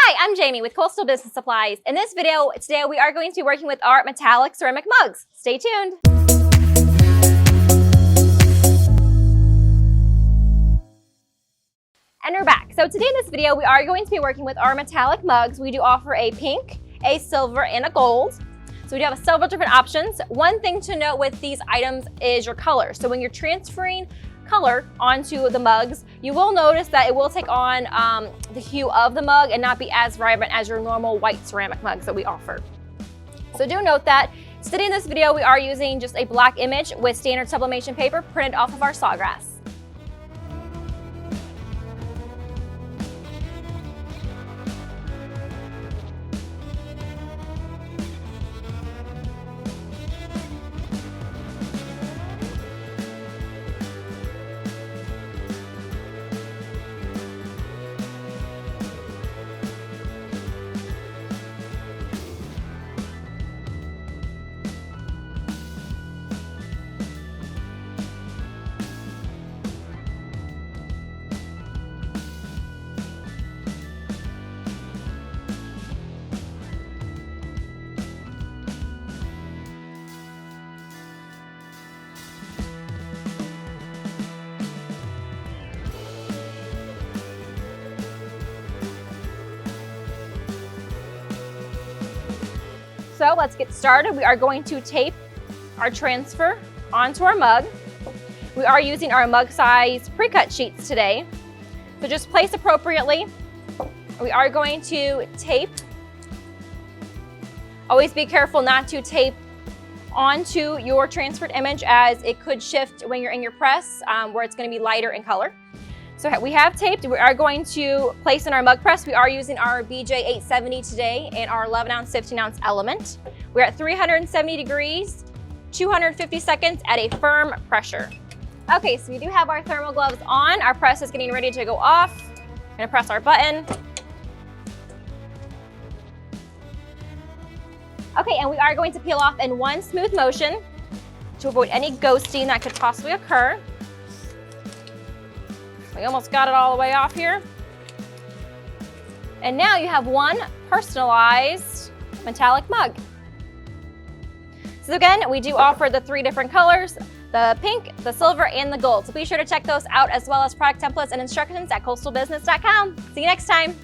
Hi, I'm Jamie with Coastal Business Supplies. In this video today, we are going to be working with our metallic ceramic mugs. Stay tuned. And we're back. So today in this video, we are going to be working with our metallic mugs. We do offer a pink, a silver, and a gold. So we do have several different options. One thing to note with these items is your color. So when you're transferring color onto the mugs, you will notice that it will take on the hue of the mug and not be as vibrant as your normal white ceramic mugs that we offer. So do note that today in this video, we are using just a black image with standard sublimation paper printed off of our sawgrass. So let's get started. We are going to tape our transfer onto our mug. We are using our mug size pre-cut sheets today. So just place appropriately. We are going to tape. Always be careful not to tape onto your transferred image as it could shift when you're in your press where it's going to be lighter in color. So we have taped. We are going to place in our mug press. We are using our BJ 870 today and our 11-ounce, 15-ounce element. We're at 370 degrees, 250 seconds at a firm pressure. Okay, so we do have our thermal gloves on. Our press is getting ready to go off. I'm gonna press our button. Okay, and we are going to peel off in one smooth motion to avoid any ghosting that could possibly occur. We almost got it all the way off here. And now you have one personalized metallic mug. So again, we do offer the 3 different colors, the pink, the silver, and the gold. So be sure to check those out as well as product templates and instructions at coastalbusiness.com. See you next time.